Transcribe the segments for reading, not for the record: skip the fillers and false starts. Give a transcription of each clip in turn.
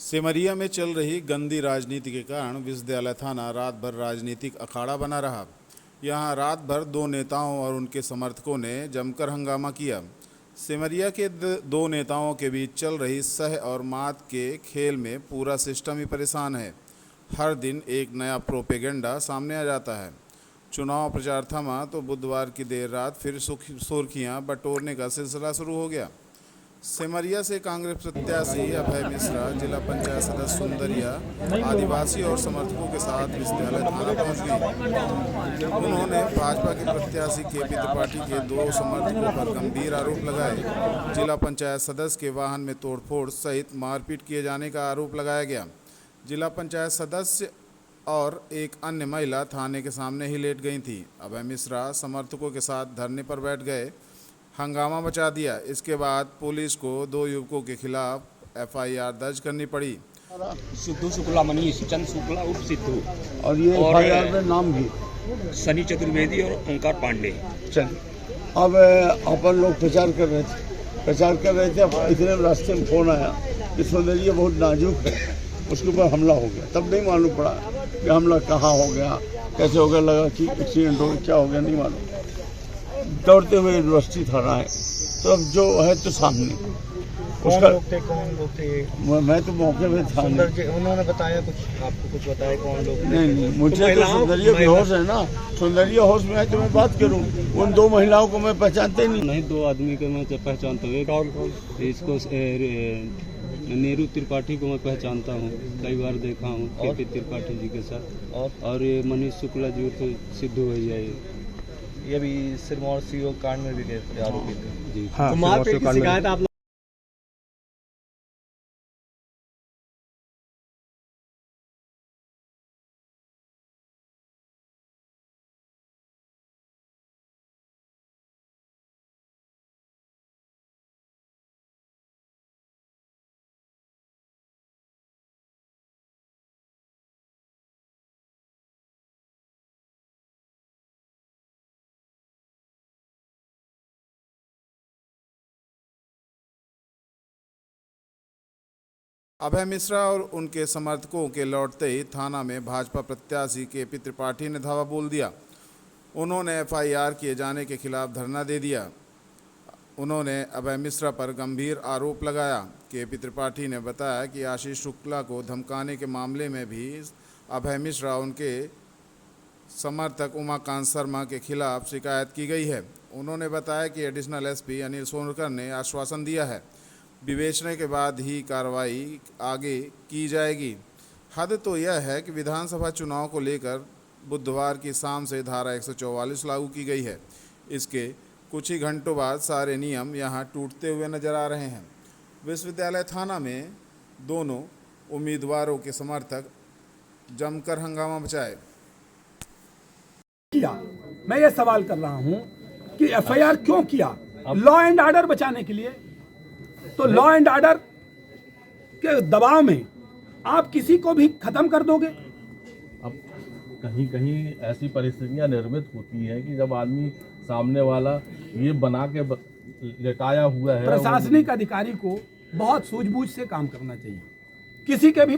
सिमरिया में चल रही गंदी राजनीति के कारण विश्वविद्यालय थाना रात भर राजनीतिक अखाड़ा बना रहा। यहां रात भर दो नेताओं और उनके समर्थकों ने जमकर हंगामा किया। सिमरिया के दो नेताओं के बीच चल रही सह और मात के खेल में पूरा सिस्टम ही परेशान है। हर दिन एक नया प्रोपेगेंडा सामने आ जाता है। चुनाव प्रचार थमा तो बुधवार की देर रात फिर सुर्खियां बटोरने का सिलसिला शुरू हो गया। सिमरिया से कांग्रेस प्रत्याशी अभय मिश्रा, जिला पंचायत सदस्य सुंदरिया, आदिवासी और समर्थकों के साथ विश्वविद्यालय थाना पहुंच गए। उन्होंने भाजपा के प्रत्याशी केपी त्रिपाठी के दो समर्थकों पर गंभीर आरोप लगाए। जिला पंचायत सदस्य के वाहन में तोड़फोड़ सहित मारपीट किए जाने का आरोप लगाया गया। जिला पंचायत सदस्य और एक अन्य महिला थाने के सामने ही लेट गई थी। अभय मिश्रा समर्थकों के साथ धरने पर बैठ गए, हंगामा मचा दिया। इसके बाद पुलिस को दो युवकों के खिलाफ एफआईआर दर्ज करनी पड़ी। सिद्धू शुक्ला, मनीष चंद शुक्ला उर्फ सिद्धू, और ये एफआईआर में नाम भी सनी चतुर्वेदी और ओंकार पांडे। चल, अब अपन लोग प्रचार कर रहे थे। अब इतने रास्ते में फोन आया कि सौंदर्य बहुत नाजुक है, उसके ऊपर हमला हो गया। तब नहीं मालूम पड़ा कि हमला कहाँ हो गया, कैसे हो गया, लगा कि एक्सीडेंट हो गया, क्या हो गया नहीं मालूम। दौड़ते हुए यूनिवर्सिटी थाना है, तो अब जो है तो सामने उसका कौन लोग थे? मैं तो मौके पे था नहीं। उन्होंने बताया कुछ, आपको कुछ बताया कौन लोग? नहीं, मुझे तो सौंदर्य बेहोश है ना, सौंदर्य होश में है तो मैं बात करूं। उन दो महिलाओं को मैं पहचानते ही नहीं। दो आदमी को मैं पहचानता हूँ। इसको नेहरू त्रिपाठी को मैं पहचानता हूँ, कई बार देखा हूँ केपी त्रिपाठी जी के साथ। और ये मनीष शुक्ला जी तो सिद्धू भैया ये भी सिरमौर सीओ कांड में भी गए आरोपी थे जी। हाँ, मारपीट की शिकायत आप अभय मिश्रा और उनके समर्थकों के लौटते ही थाना में भाजपा प्रत्याशी केपी त्रिपाठी ने धावा बोल दिया। उन्होंने एफआईआर किए जाने के खिलाफ धरना दे दिया। उन्होंने अभय मिश्रा पर गंभीर आरोप लगाया। केपी त्रिपाठी ने बताया कि आशीष शुक्ला को धमकाने के मामले में भी अभय मिश्रा उनके समर्थक उमाकांत शर्मा के खिलाफ शिकायत की गई है। उन्होंने बताया कि एडिशनल एसपी अनिल सोनकर ने आश्वासन दिया है, विवेचना के बाद ही कार्रवाई आगे की जाएगी। हद तो यह है कि विधानसभा चुनाव को लेकर बुधवार की शाम से धारा 144 लागू की गई है। इसके कुछ ही घंटों बाद सारे नियम यहां टूटते हुए नजर आ रहे हैं। विश्वविद्यालय थाना में दोनों उम्मीदवारों के समर्थक जमकर हंगामा मचाए। मैं ये सवाल कर रहा हूं कि एफआईआर क्यों किया? लॉ एंड ऑर्डर बचाने के लिए। तो लॉ एंड ऑर्डर के दबाव में आप किसी को भी खत्म कर दोगे। अब कहीं कहीं ऐसी परिस्थितियां निर्मित होती हैं कि जब आदमी सामने वाला ये बना के लेटाया हुआ है। प्रशासनिक अधिकारी को बहुत सूझबूझ से काम करना चाहिए। किसी के भी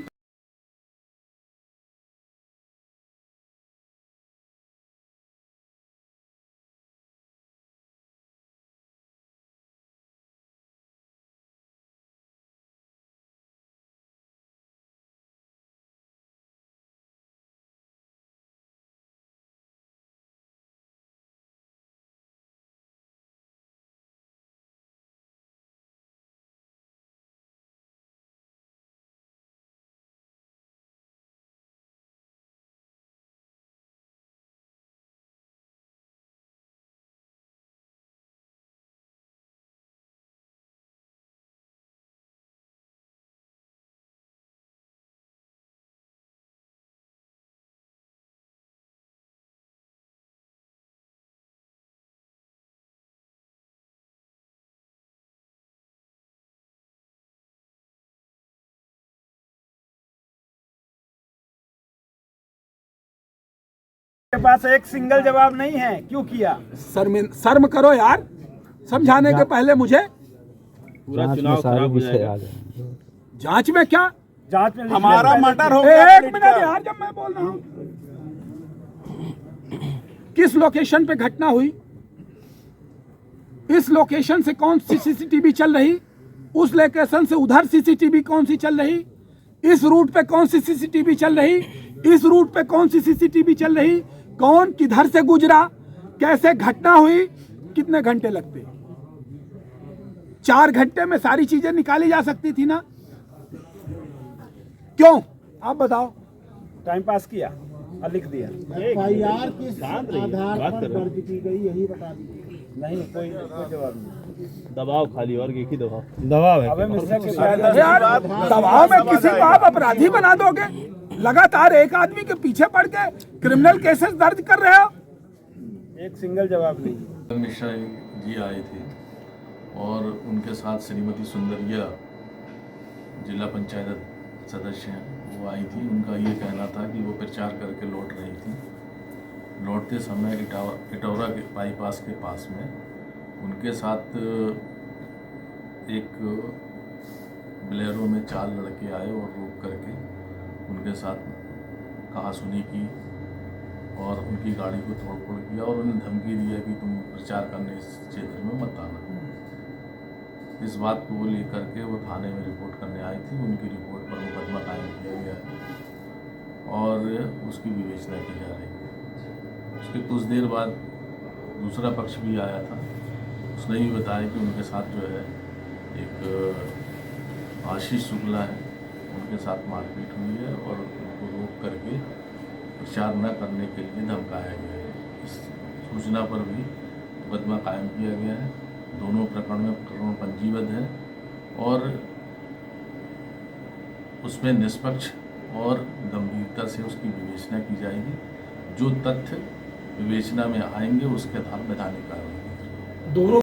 के पास एक सिंगल जवाब नहीं है, क्यों किया? शर्म करो यार, समझाने के पहले मुझे पूरा चुनाव खराब हो जाएगा। जांच में क्या जांच में हमारा मर्डर हो गया। एक मिनट यार, जब मैं बोल रहा हूं, किस लोकेशन पे घटना हुई, इस लोकेशन से कौन सी सीसीटीवी चल रही, उस लोकेशन से उधर सीसीटीवी कौन सी चल रही, इस रूट पे कौन सी सीसीटीवी चल रही, इस रूट पे कौन सी सीसीटीवी चल रही, कौन किधर से गुजरा, कैसे घटना हुई, कितने घंटे लगते? 4 घंटे में सारी चीजें निकाली जा सकती थी ना? क्यों, आप बताओ। टाइम पास किया और लिख दिया। एफआईआर किस आधार पर दर्ज की गई, यही बता दीजिए। नहीं, कोई जवाब नहीं। दबाव खाली और एक ही दबाव। दबाव है। अबे मिश्रा के यार दबाव में किसी को आप अपराधी बना दोगे? लगातार एक आदमी के पीछे पड़ के क्रिमिनल केसेस दर्ज कर रहे हो। एक सिंगल जवाब नहीं। मिश्रा जी आए थे और उनके साथ श्रीमती सुंदरिया जिला पंचायत सदस्य हैं, वो आई थी। उनका ये कहना था कि वो प्रचार करके लौट रही थी। लौटते समय इटौरा के बाईपास के पास में उनके साथ एक बोलेरो में 4 लड़के आए और रोक करके उनके साथ कहासुनी की और उनकी गाड़ी को तोड़फोड़ किया और उन्हें धमकी दिया कि तुम प्रचार करने इस क्षेत्र में मत आना। इस बात को लेकर के वो थाने में रिपोर्ट करने आई थी। उनकी रिपोर्ट पर मुकदमा कायम किया गया है और उसकी विवेचना की जा रही है। उसके कुछ देर बाद दूसरा पक्ष भी आया था। उसने भी बताया कि उनके साथ जो है एक आशीष शुक्ला है, उनके साथ मारपीट हुई है और उनको रोक करके प्रचार न करने के लिए धमकाया गया है। इस सूचना पर भी मुकदमा कायम किया गया है। दोनों प्रकरण में प्रकरण पंजीबद्ध है और उसमें निष्पक्ष और गंभीरता से उसकी विवेचना की जाएगी। जो तथ्य विवेचना में आएंगे उसके आधार वैधानिक कार्रवाई। दोनों